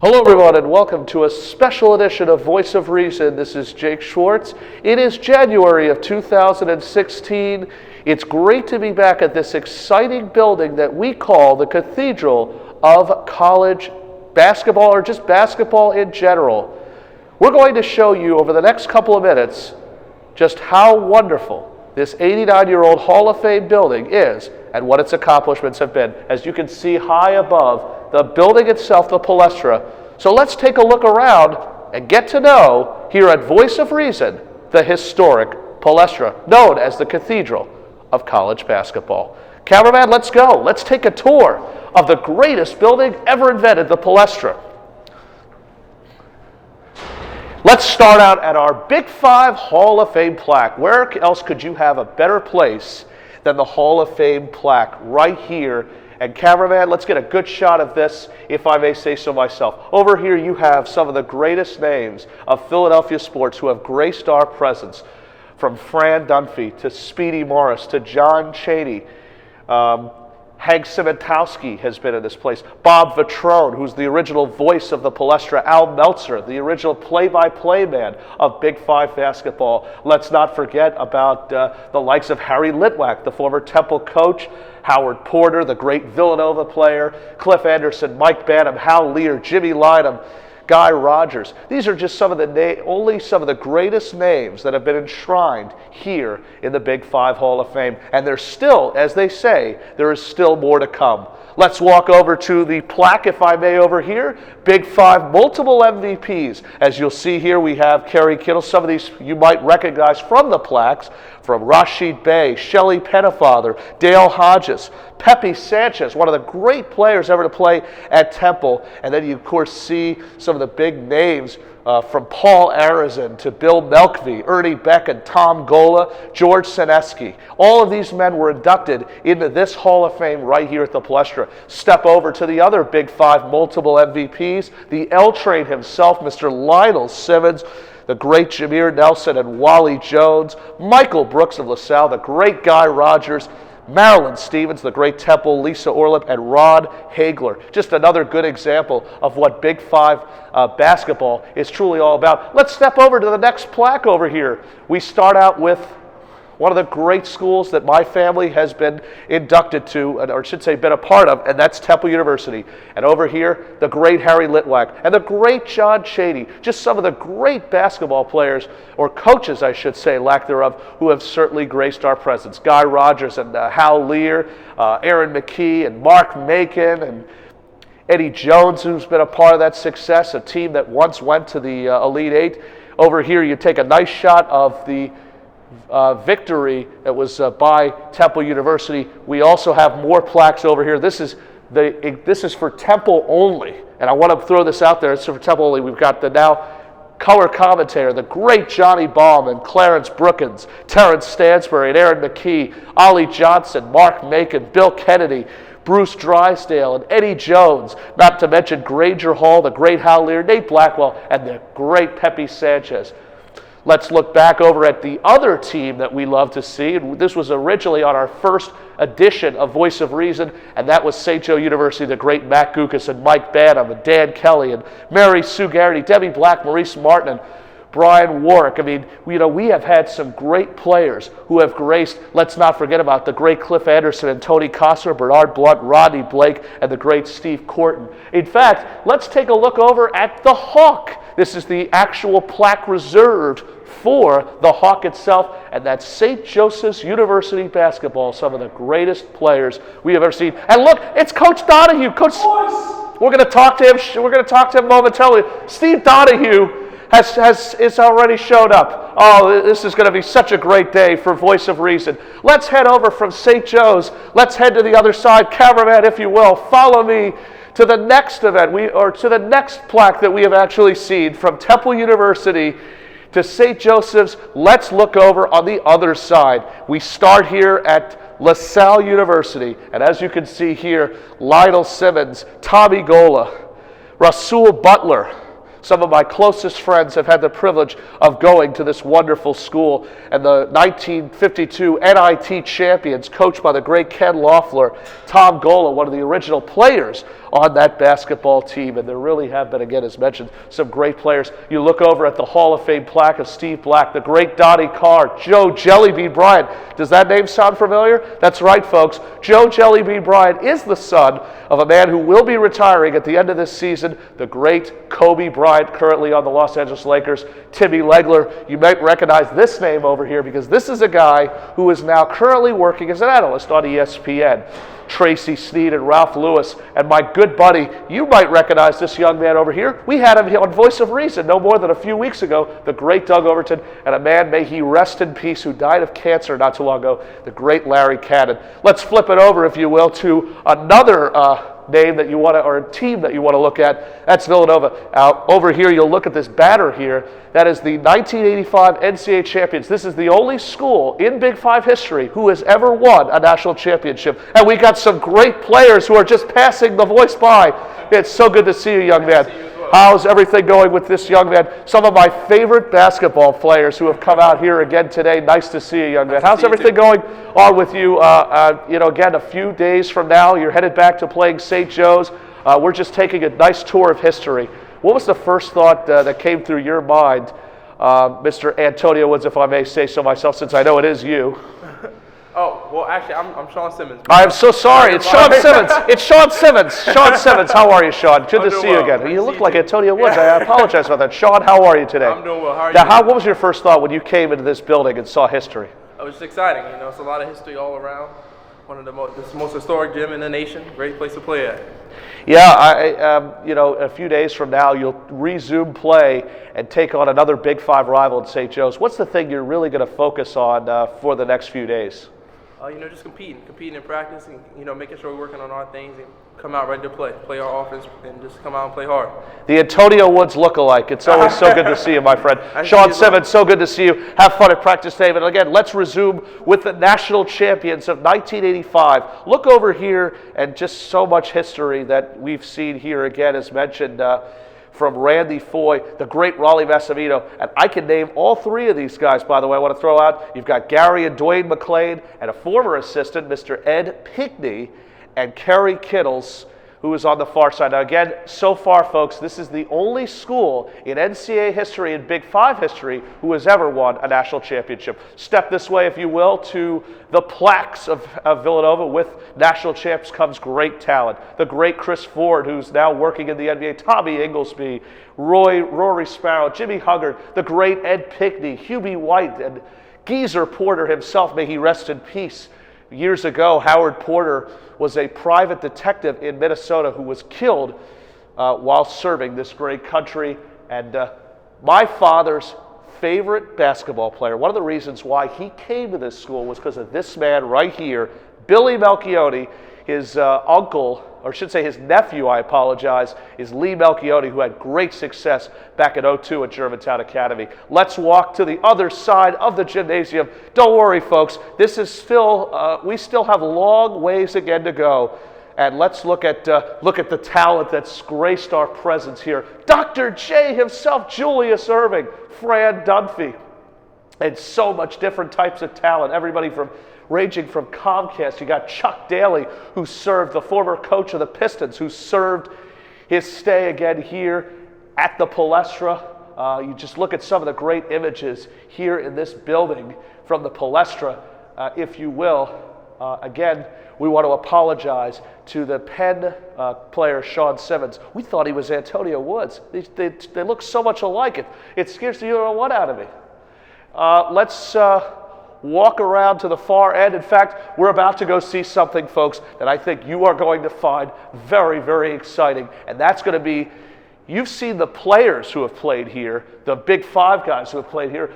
Hello everyone and welcome to a special edition of Voice of Reason. This is Jake Schwartz. It is January of 2016. It's great to be back at this exciting building that we call the Cathedral of College Basketball, or just basketball in general. We're going to show you over the next couple of minutes just how wonderful this 89-year-old Hall of Fame building is and what its accomplishments have been. As you can see high above, the building itself, the Palestra. So let's take a look around and get to know, here at Voice of Reason, the historic Palestra, known as the Cathedral of College Basketball. Cameraman, let's go. Let's take a tour of the greatest building ever invented, the Palestra. Let's start out at our Big Five Hall of Fame plaque. Where else could you have a better place than the Hall of Fame plaque right here? And cameraman, let's get a good shot of this, if I may say so myself. Over here you have some of the greatest names of Philadelphia sports who have graced our presence, from Fran Dunphy to Speedy Morris to John Chaney. Hank Simitowski has been in this place. Bob Vitrone, who's the original voice of the Palestra. Al Meltzer, the original play-by-play man of Big Five basketball. Let's not forget about the likes of Harry Litwack, the former Temple coach, Howard Porter, the great Villanova player, Cliff Anderson, Mike Banham, Hal Lear, Jimmy Lynam, Guy Rogers. These are just some of only some of the greatest names that have been enshrined here in the Big Five Hall of Fame. And there's still, as they say, there is still more to come. Let's walk over to the plaque, if I may, over here. Big Five, multiple MVPs. As you'll see here, we have Kerry Kittle. Some of these you might recognize from the plaques, from Rashid Bey, Shelley Pennefather, Dale Hodges, Pepe Sanchez, one of the great players ever to play at Temple. And then you, of course, see some of the big names from Paul Arizin to Bill Melkvey, Ernie Beck and Tom Gola, George Senesky. All of these men were inducted into this Hall of Fame right here at the Palestra. Step over to the other Big Five multiple MVPs, the L-Train himself, Mr. Lionel Simmons, the great Jameer Nelson and Wally Jones, Michael Brooks of LaSalle, the great Guy Rogers, Marilyn Stevens, the great Temple, Lisa Orlip, and Rod Hagler. Just another good example of what Big Five basketball is truly all about. Let's step over to the next plaque over here. We start out with one of the great schools that my family has been inducted to, or I should say been a part of, and that's Temple University. And over here, the great Harry Litwack and the great John Chaney. Just some of the great basketball players, or coaches I should say, lack thereof, who have certainly graced our presence. Guy Rogers and Hal Lear, Aaron McKee and Mark Macon and Eddie Jones, who's been a part of that success, a team that once went to the Elite Eight. Over here, you take a nice shot of the victory that was by Temple University. We also have more plaques over here. This is for Temple only, and I want to throw this out there. It's for Temple only. We've got the now color commentator, the great Johnny Baum and Clarence Brookins, Terrence Stansbury and Aaron McKee, Ollie Johnson, Mark Macon, Bill Kennedy, Bruce Drysdale and Eddie Jones, not to mention Granger Hall, the great Hal Lear, Nate Blackwell, and the great Pepe Sanchez. Let's look back over at the other team that we love to see. And this was originally on our first edition of Voice of Reason, and that was St. Joe University, the great Matt Gukas and Mike Banham and Dan Kelly and Mary Sue Garrity, Debbie Black, Maurice Martin, and Brian Warwick. I mean, we have had some great players who have graced. Let's not forget about the great Cliff Anderson and Tony Costner, Bernard Blunt, Rodney Blake, and the great Steve Corton. In fact, let's take a look over at the Hawk. This is the actual plaque reserved for the Hawk itself, and that's St. Joseph's University basketball, some of the greatest players we have ever seen. And look, it's Coach Donahue. We're going to talk to him. We're going to talk to him momentarily. Steve Donahue has already showed up. Oh, this is going to be such a great day for Voice of Reason. Let's head over from St. Joe's. Let's head to the other side. Cameraman, if you will, follow me to the next event, to the next plaque that we have actually seen from Temple University to St. Joseph's. Let's look over on the other side. We start here at LaSalle University, and as you can see here, Lionel Simmons, Tommy Gola, Rasul Butler, Some of my closest friends have had the privilege of going to this wonderful school, and the 1952 NIT champions, coached by the great Ken Loeffler, Tom Gola, one of the original players on that basketball team, and there really have been, again, as mentioned, some great players. You look over at the Hall of Fame plaque of Steve Black, the great Donnie Carr, Joe Jellybean Bryant. Does that name sound familiar? That's right, folks. Joe Jellybean Bryant is the son of a man who will be retiring at the end of this season, the great Kobe Bryant, currently on the Los Angeles Lakers. Timmy Legler, you might recognize this name over here because this is a guy who is now currently working as an analyst on ESPN. Tracy Sneed and Ralph Lewis, and my good buddy, you might recognize this young man over here. We had him on Voice of Reason no more than a few weeks ago, the great Doug Overton, and a man, may he rest in peace, who died of cancer not too long ago, the great Larry Cannon. Let's flip it over, if you will, to another name that you want to, or a team that you want to look at. That's Villanova. Over here, you'll look at this banner here. That is the 1985 NCAA champions. This is the only school in Big Five history who has ever won a national championship. And we got some great players who are just passing the voice by. It's so good to see you, young man. How's everything going with this young man? Some of my favorite basketball players who have come out here again today. Nice to see you, young man. How's everything going on with you? Again, a few days from now, you're headed back to playing St. Joe's. We're just taking a nice tour of history. What was the first thought that came through your mind, Mr. Antonio Woods, if I may say so myself, since I know it is you? Oh, well, actually, I'm Sean Simmons. I'm so sorry. It's Sean Simmons. It's Sean Simmons. Sean Simmons. How are you, Sean? Good to see you again. You look like Antonio Woods. I apologize about that. Sean, how are you today? I'm doing well. How are you? Now, what was your first thought when you came into this building and saw history? It was just exciting. You know, it's a lot of history all around. One of the most historic gym in the nation. Great place to play at. Yeah, a few days from now, you'll resume play and take on another Big Five rival in St. Joe's. What's the thing you're really going to focus on for the next few days? Just competing in practice, and making sure we're working on our things and come out ready to play our offense, and just come out and play hard. The Antonio Woods lookalike. It's always so good to see you, my friend. Sean Simmons, so good to see you. Have fun at practice, David. Again, let's resume with the national champions of 1985. Look over here, and just so much history that we've seen here again, as mentioned. From Randy Foy, the great Raleigh Massimino. And I can name all three of these guys, by the way, I want to throw out. You've got Gary and Dwayne McLean, and a former assistant, Mr. Ed Pinkney, and Kerry Kittles, who is on the far side. Now again, so far, folks, this is the only school in NCAA history and Big Five history who has ever won a national championship. Step this way, if you will, to the plaques of Villanova. With national champs comes great talent. The great Chris Ford, who's now working in the NBA, Tommy Inglesby, Rory Sparrow, Jimmy Huggard, the great Ed Pinkney, Hubie White, and Geezer Porter himself, may he rest in peace. Years ago, Howard Porter was a private detective in Minnesota who was killed while serving this great country. And my father's favorite basketball player, one of the reasons why he came to this school was because of this man right here, Billy Melchioti. His uncle, or I should say his nephew, I apologize, is Lee Melchioti, who had great success back in '02 at Germantown Academy. Let's walk to the other side of the gymnasium. Don't worry, folks. This is still, we still have long ways again to go. And let's look at the talent that's graced our presence here. Dr. J himself, Julius Erving, Fran Dunphy, and so much different types of talent. Everybody ranging from Comcast. You got Chuck Daly, who served, the former coach of the Pistons, who served his stay again here at the Palestra. You just look at some of the great images here in this building from the Palestra, if you will. Again, we want to apologize to the Penn player, Sean Simmons. We thought he was Antonio Woods. They look so much alike. It scares the one out of me. Let's walk around to the far end. In fact, we're about to go see something, folks, that I think you are going to find very, very exciting. And that's going to be, you've seen the players who have played here, the Big Five guys who have played here.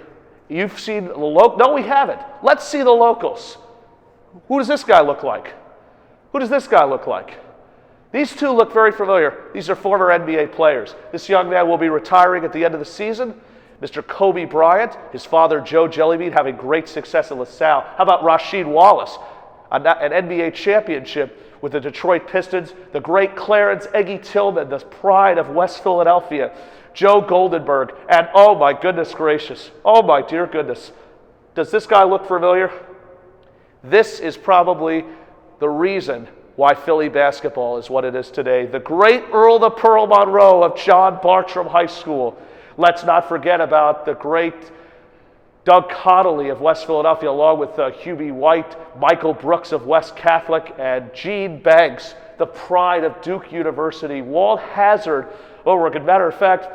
You've seen the no, we haven't. Let's see the locals. Who does this guy look like? Who does this guy look like? These two look very familiar. These are former NBA players. This young man will be retiring at the end of the season. Mr. Kobe Bryant, his father Joe Jellybean, having great success at LaSalle. How about Rasheed Wallace, an NBA championship with the Detroit Pistons, the great Clarence Eggy Tillman, the pride of West Philadelphia, Joe Goldenberg, and oh my goodness gracious, oh my dear goodness, does this guy look familiar? This is probably the reason why Philly basketball is what it is today. The great Earl the Pearl Monroe of John Bartram High School. Let's not forget about the great Doug Connolly of West Philadelphia, along with Hubie White, Michael Brooks of West Catholic, and Gene Banks, the pride of Duke University. Walt Hazard, Oregon. Matter of fact,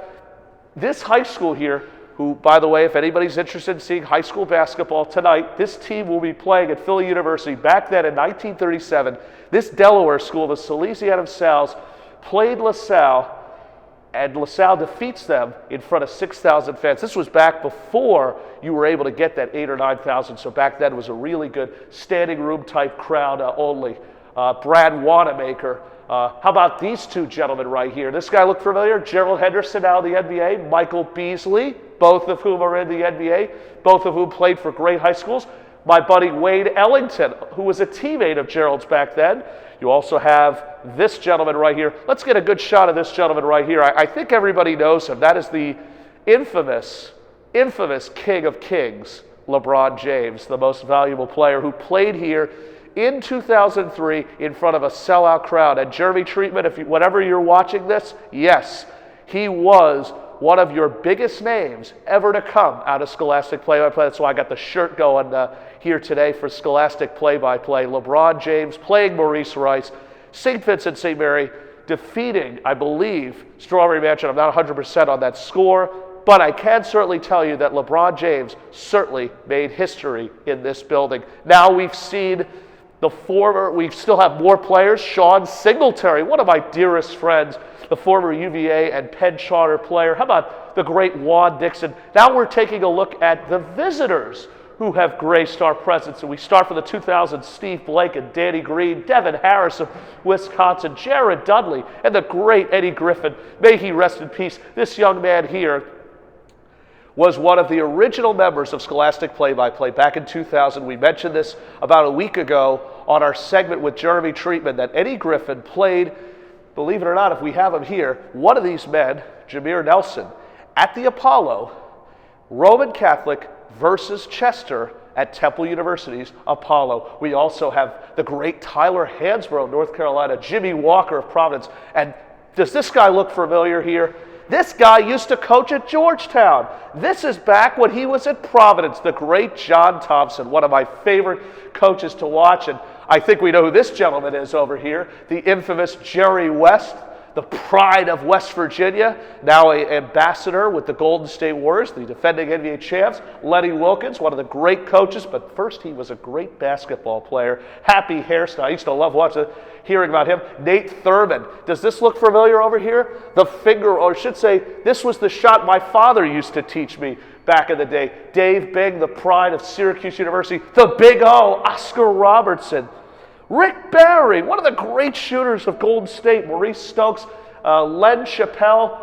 this high school here, who, by the way, if anybody's interested in seeing high school basketball tonight, this team will be playing at Philly University. Back then in 1937, this Delaware school, the Salesianum Sal's, played LaSalle, and LaSalle defeats them in front of 6,000 fans. This was back before you were able to get that 8,000 or 9,000, so back then it was a really good standing room type crowd only. Brad Wanamaker. How about these two gentlemen right here? This guy look familiar? Gerald Henderson, now in the NBA. Michael Beasley, both of whom are in the NBA, both of whom played for great high schools. My buddy Wade Ellington, who was a teammate of Gerald's back then. You also have this gentleman right here. Let's get a good shot of this gentleman right here. I think everybody knows him. That is the infamous King of Kings, LeBron James, the most valuable player who played here in 2003 in front of a sellout crowd. And Jeremy Treatment, whenever you're watching this, yes, he was one of your biggest names ever to come out of Scholastic Play-by-Play. That's why I got the shirt going here today for Scholastic Play-by-Play. LeBron James playing Maurice Rice, St. Vincent St. Mary defeating, I believe, Strawberry Mansion. I'm not 100% on that score, but I can certainly tell you that LeBron James certainly made history in this building. Now we've seen we still have more players. Sean Singletary, one of my dearest friends, the former UVA and Penn Charter player. How about the great Juan Dixon? Now we're taking a look at the visitors who have graced our presence. And we start for the 2000s, Steve Blake and Danny Green, Devin Harris of Wisconsin, Jared Dudley, and the great Eddie Griffin. May he rest in peace. This young man here was one of the original members of Scholastic Play-by-Play back in 2000. We mentioned this about a week ago on our segment with Jeremy Treatment, that Eddie Griffin played, believe it or not, if we have him here, one of these men, Jameer Nelson, at the Apollo, Roman Catholic versus Chester at Temple University's Apollo. We also have the great Tyler Hansbrough, North Carolina, Jimmy Walker of Providence. And does this guy look familiar here? This guy used to coach at Georgetown. This is back when he was at Providence, the great John Thompson, one of my favorite coaches to watch. And I think we know who this gentleman is over here, the infamous Jerry West, the pride of West Virginia, now an ambassador with the Golden State Warriors, the defending NBA champs. Lenny Wilkins, one of the great coaches, but first he was a great basketball player. Happy hairstyle. I used to love hearing about him. Nate Thurman. Does this look familiar over here? The finger, or I should say, this was the shot my father used to teach me back in the day. Dave Bing, the pride of Syracuse University. The Big O, Oscar Robertson. Rick Barry, one of the great shooters of Golden State. Maurice Stokes, Len Chappelle.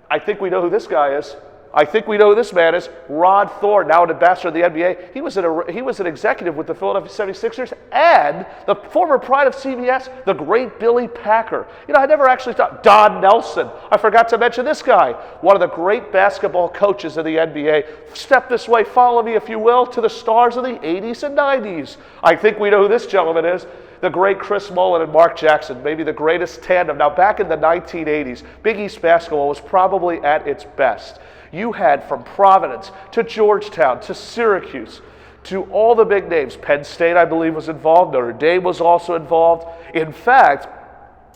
I think we know who this guy is. I think we know who this man is. Rod Thorne, now an ambassador of the NBA. He was an executive with the Philadelphia 76ers and the former pride of CBS, the great Billy Packer. You know, I never actually thought Don Nelson. I forgot to mention this guy, one of the great basketball coaches of the NBA. Step this way, follow me if you will, to the stars of the 80s and 90s. I think we know who this gentleman is. The great Chris Mullin and Mark Jackson, maybe the greatest tandem. Now, back in the 1980s, Big East basketball was probably at its best. You had from Providence to Georgetown to Syracuse to all the big names. Penn State, I believe, was involved. Notre Dame was also involved. In fact,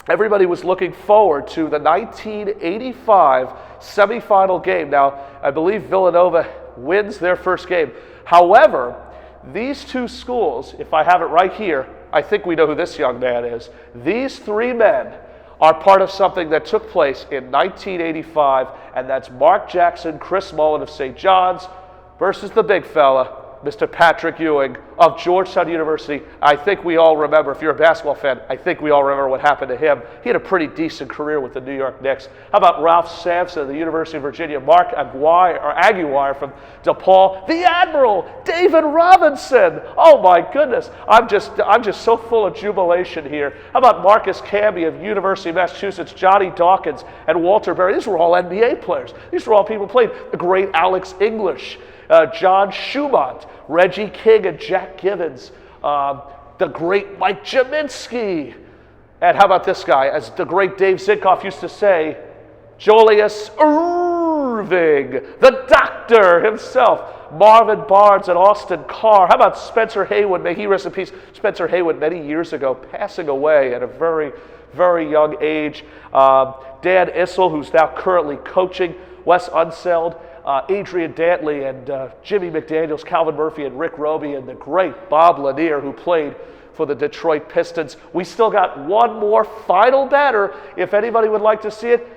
everybody was looking forward to the 1985 semifinal game. Now, I believe Villanova wins their first game. However, these two schools, if I have it right here, I think we know who this young man is. These three men are part of something that took place in 1985, and that's Mark Jackson, Chris Mullin of St. John's versus the big fella, Mr. Patrick Ewing of Georgetown University. I think we all remember, if you're a basketball fan, I think we all remember what happened to him. He had a pretty decent career with the New York Knicks. How about Ralph Sampson of the University of Virginia, Mark Aguirre from DePaul, the Admiral, David Robinson. Oh my goodness, I'm just so full of jubilation here. How about Marcus Camby of University of Massachusetts, Johnny Dawkins, and Walter Berry? These were all NBA players. These were all people who played. The great Alex English, John Schumont, Reggie King, and Jack Givens, the great Mike Jaminski. And how about this guy? As the great Dave Zitkoff used to say, Julius Irving, the doctor himself, Marvin Barnes and Austin Carr. How about Spencer Haywood? May he rest in peace. Spencer Haywood, many years ago, passing away at a very, very young age. Dan Issel, who's now currently coaching, Wes Unseld, Adrian Dantley, and Jimmy McDaniels, Calvin Murphy, and Rick Roby, and the great Bob Lanier, who played for the Detroit Pistons. We still got one more final batter. If anybody would like to see it,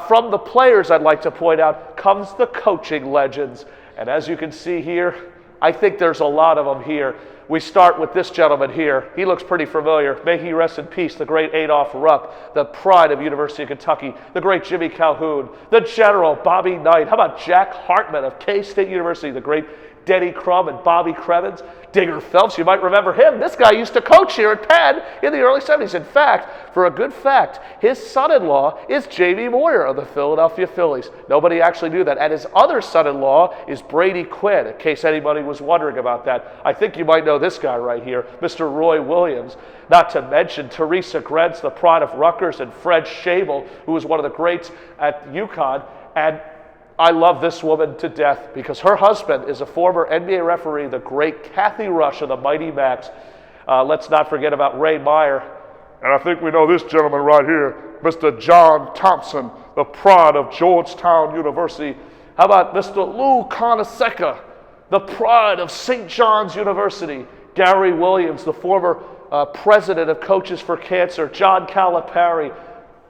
from the players, I'd like to point out, comes the coaching legends. And as you can see here, I think there's a lot of them here. We start with this gentleman here. He looks pretty familiar. May he rest in peace, the great Adolph Rupp, the pride of University of Kentucky, the great Jimmy Calhoun, the General, Bobby Knight. How about Jack Hartman of K-State University, the great Denny Crum and Bobby Crevens, Digger Phelps, you might remember him. This guy used to coach here at Penn in the early 70s. In fact, for a good fact, his son-in-law is Jamie Moyer of the Philadelphia Phillies. Nobody actually knew that. And his other son-in-law is Brady Quinn, in case anybody was wondering about that. I think you might know this guy right here, Mr. Roy Williams. Not to mention Teresa Gretz, the pride of Rutgers, and Fred Schabel, who was one of the greats at UConn. And I love this woman to death because her husband is a former NBA referee, the great Kathy Rush of the Mighty Macs. Let's not forget about Ray Meyer. And I think we know this gentleman right here, Mr. John Thompson, the pride of Georgetown University. How about Mr. Lou Conaseca, the pride of St. John's University? Gary Williams, the former president of Coaches for Cancer. John Calipari.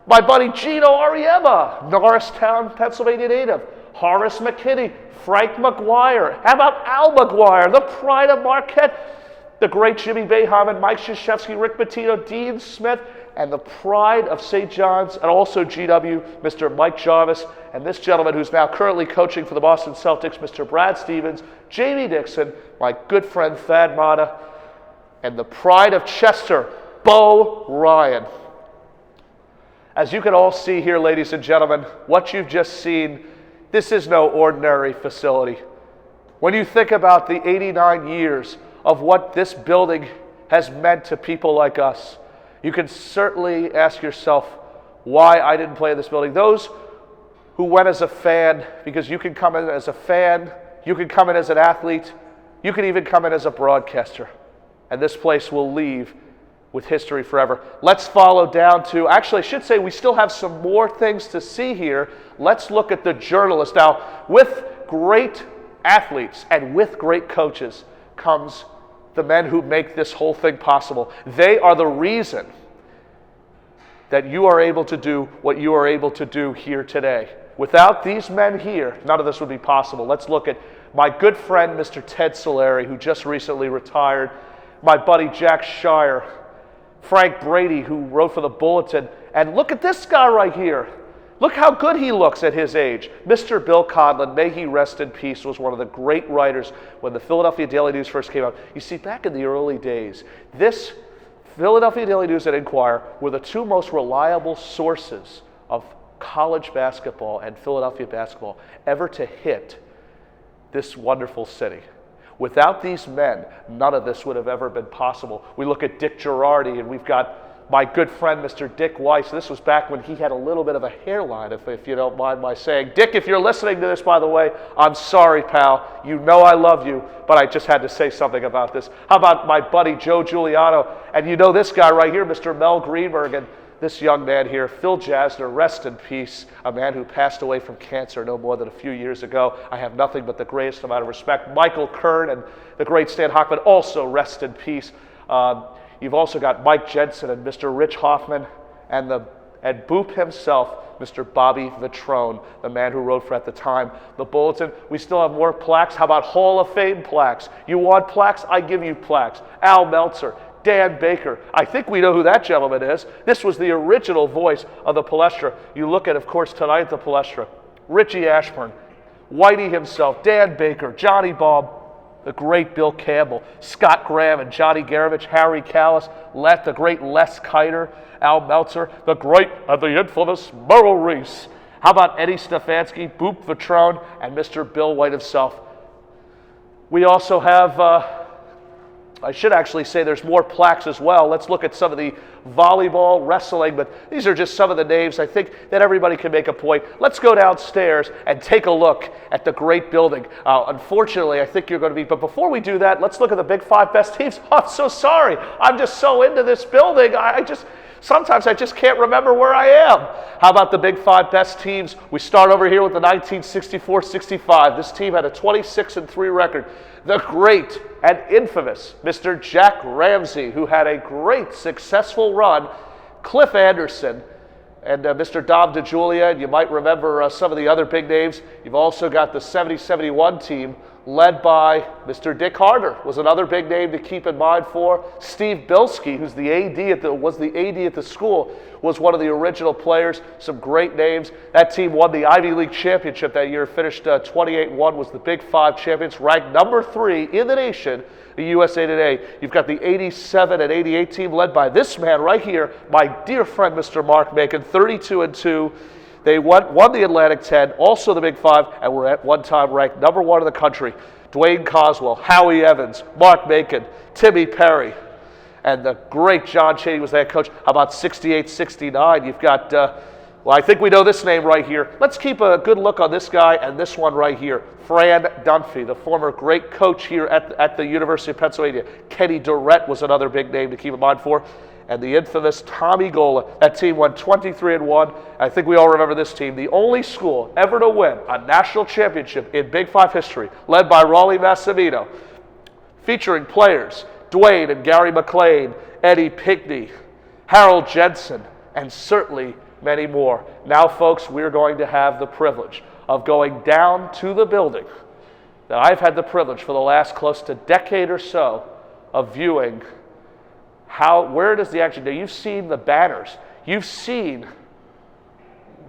My buddy Gino Ariema, Norristown, Pennsylvania native. Horace McKinney, Frank McGuire. How about Al McGuire, the pride of Marquette? The great Jimmy Boeheim, Mike Krzyzewski, Rick Pitino, Dean Smith, and the pride of St. John's, and also GW, Mr. Mike Jarvis, and this gentleman who's now currently coaching for the Boston Celtics, Mr. Brad Stevens, Jamie Dixon, my good friend Thad Matta, and the pride of Chester, Bo Ryan. As you can all see here, ladies and gentlemen, what you've just seen, this is no ordinary facility. When you think about the 89 years of what this building has meant to people like us, you can certainly ask yourself why I didn't play in this building. Those who went as a fan, because you can come in as a fan, you can come in as an athlete, you can even come in as a broadcaster, and this place will leave with history forever. Let's follow down to, actually I should say we still have some more things to see here. Let's look at the journalists. Now, with great athletes and with great coaches comes the men who make this whole thing possible. They are the reason that you are able to do what you are able to do here today. Without these men here, none of this would be possible. Let's look at my good friend, Mr. Ted Solari, who just recently retired, my buddy Jack Shire, Frank Brady, who wrote for the Bulletin, and look at this guy right here. Look how good he looks at his age. Mr. Bill Conlon, may he rest in peace, was one of the great writers when the Philadelphia Daily News first came out. You see, back in the early days, this Philadelphia Daily News and Inquirer were the two most reliable sources of college basketball and Philadelphia basketball ever to hit this wonderful city. Without these men, none of this would have ever been possible. We look at Dick Girardi, and we've got my good friend, Mr. Dick Weiss. This was back when he had a little bit of a hairline, if you don't mind my saying. Dick, if you're listening to this, by the way, I'm sorry, pal. You know I love you, but I just had to say something about this. How about my buddy Joe Giuliano? And you know this guy right here, Mr. Mel Greenberg, and this young man here, Phil Jasner, rest in peace, a man who passed away from cancer no more than a few years ago. I have nothing but the greatest amount of respect. Michael Kern and the great Stan Hochman, also rest in peace. You've also got Mike Jensen and Mr. Rich Hoffman and Boop himself, Mr. Bobby Vitrone, the man who wrote for, at the time, the Bulletin. We still have more plaques. How about Hall of Fame plaques? You want plaques? I give you plaques. Al Meltzer, Dan Baker. I think we know who that gentleman is. This was the original voice of the Palestra. You look at, of course, tonight at the Palestra. Richie Ashburn, Whitey himself, Dan Baker, Johnny Baum, the great Bill Campbell, Scott Graham and Johnny Garavich, Harry Callis, the great Les Kiter, Al Meltzer, the great and the infamous Merrill Reese. How about Eddie Stefanski, Boop Vitrone, and Mr. Bill White himself? We also have, I should actually say there's more plaques as well. Let's look at some of the volleyball, wrestling, but these are just some of the names. I think that everybody can make a point. Let's go downstairs and take a look at the great building. Unfortunately, I think you're going to be, but before we do that, let's look at the Big 5 best teams. Oh, I'm so sorry. I'm just so into this building. Sometimes I just can't remember where I am. How about the Big 5 best teams? We start over here with the 1964-65. This team had a 26-3 record. The great and infamous Mr. Jack Ramsey, who had a great, successful run. Cliff Anderson and Mr. Dom DeGiulia. And you might remember some of the other big names. You've also got the 70-71 team, led by Mr. Dick Harder, was another big name to keep in mind for. Steve Bilski, who's the AD was the AD at the school, was one of the original players. Some great names. That team won the Ivy League championship that year, finished 28-1, was the Big 5 champions, ranked number 3 in the nation, the USA Today. You've got the 87 and 88 team led by this man right here, my dear friend Mr. Mark Macon, 32-2. They won the Atlantic 10, also the Big 5, and were at one time ranked number 1 in the country. Dwayne Coswell, Howie Evans, Mark Macon, Timmy Perry, and the great John Cheney was the head coach. How about 68-69? You've got, well, I think we know this name right here. Let's keep a good look on this guy and this one right here. Fran Dunphy, the former great coach here at the University of Pennsylvania. Kenny Durrett was another big name to keep in mind for. And the infamous Tommy Gola. That team won 23-1. I think we all remember this team. The only school ever to win a national championship in Big 5 history, led by Raleigh Massimino, featuring players Dwayne and Gary McLean, Eddie Pinkney, Harold Jensen, and certainly many more. Now, folks, we're going to have the privilege of going down to the building that I've had the privilege for the last close to decade or so of viewing. Where does the action? Now, you've seen the banners. You've seen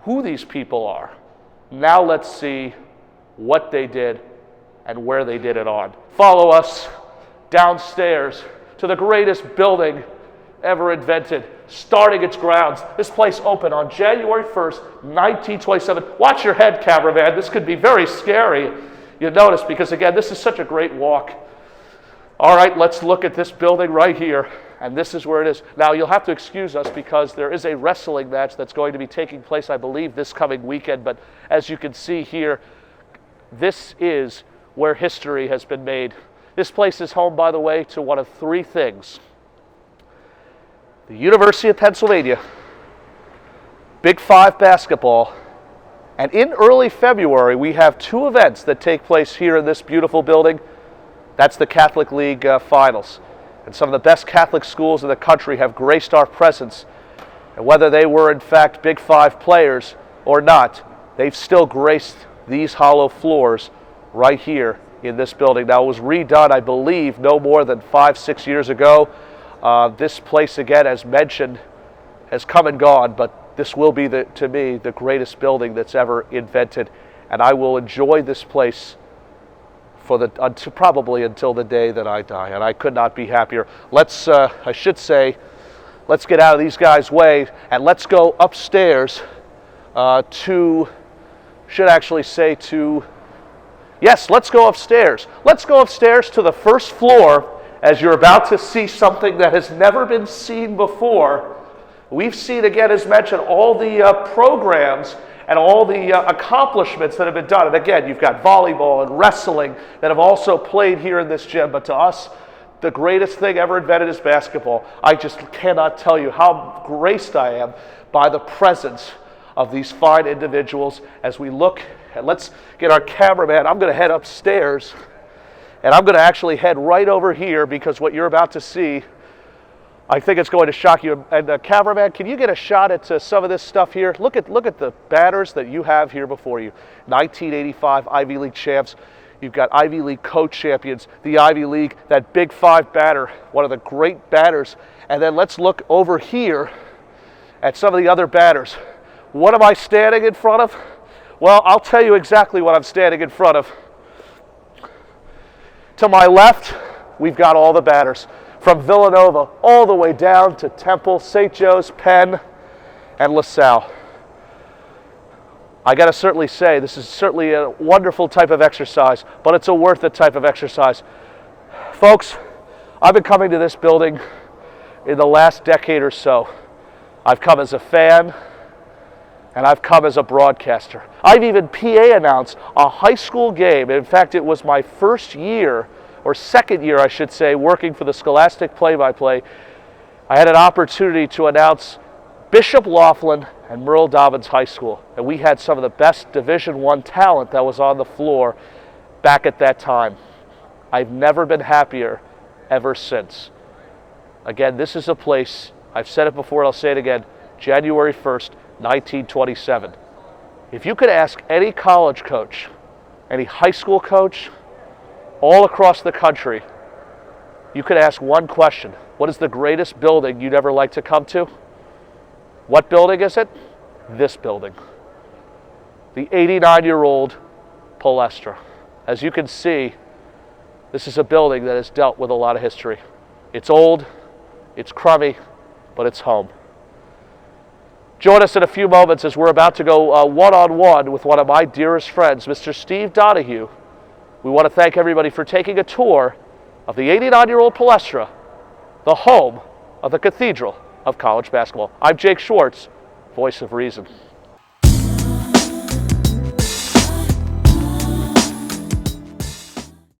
who these people are. Now let's see what they did and where they did it on. Follow us downstairs to the greatest building ever invented, starting its grounds. This place opened on January 1st, 1927. Watch your head, cameraman. This could be very scary. You'll notice because, again, this is such a great walk. All right, let's look at this building right here. And this is where it is. Now, you'll have to excuse us because there is a wrestling match that's going to be taking place, I believe, this coming weekend. But as you can see here, this is where history has been made. This place is home, by the way, to one of 3 things. The University of Pennsylvania, Big 5 basketball, and in early February, we have 2 events that take place here in this beautiful building. That's the Catholic League Finals. And some of the best Catholic schools in the country have graced our presence. And whether they were, in fact, Big 5 players or not, they've still graced these hollow floors right here in this building. Now, it was redone, I believe, no more than 5-6 years ago. This place, again, as mentioned, has come and gone, but this will be, to me, the greatest building that's ever invented. And I will enjoy this place probably until the day that I die, and I could not be happier. Let's get out of these guys' way, and let's go upstairs let's go upstairs. Let's go upstairs to the first floor, as you're about to see something that has never been seen before. We've seen, again, as mentioned, all the programs and all the accomplishments that have been done. And again, you've got volleyball and wrestling that have also played here in this gym. But to us, the greatest thing ever invented is basketball. I just cannot tell you how graced I am by the presence of these fine individuals as we look. And let's get our cameraman. I'm going to head upstairs. And I'm going to actually head right over here because what you're about to see I think it's going to shock you. And cameraman, can you get a shot at some of this stuff here? Look at the banners that you have here before you. 1985 Ivy League champs. You've got Ivy League co-champions, the Ivy League, that Big Five banner, one of the great banners. And then let's look over here at some of the other banners. What am I standing in front of? Well, I'll tell you exactly what I'm standing in front of. To my left, we've got all the banners, from Villanova all the way down to Temple, St. Joe's, Penn, and LaSalle. I got to certainly say, this is certainly a wonderful type of exercise, but it's a worth it type of exercise. Folks, I've been coming to this building in the last decade or so. I've come as a fan, and I've come as a broadcaster. I've even PA announced a high school game. In fact, it was my first year, or second year, I should say, working for the Scholastic play-by-play. I had an opportunity to announce Bishop Laughlin and Merle Dobbins High School, and we had some of the best Division I talent that was on the floor back at that time. I've never been happier ever since. Again, this is a place, I've said it before and I'll say it again, January 1st, 1927. If you could ask any college coach, any high school coach, all across the country, you could ask one question: what is the greatest building you'd ever like to come to? What building is it? This building. The 89-year-old Palestra. As you can see, this is a building that has dealt with a lot of history. It's old, it's crummy, but it's home. Join us in a few moments as we're about to go one-on-one with one of my dearest friends, Mr. Steve Donahue. We want to thank everybody for taking a tour of the 89-year-old Palestra, the home of the Cathedral of College Basketball. I'm Jake Schwartz, voice of reason.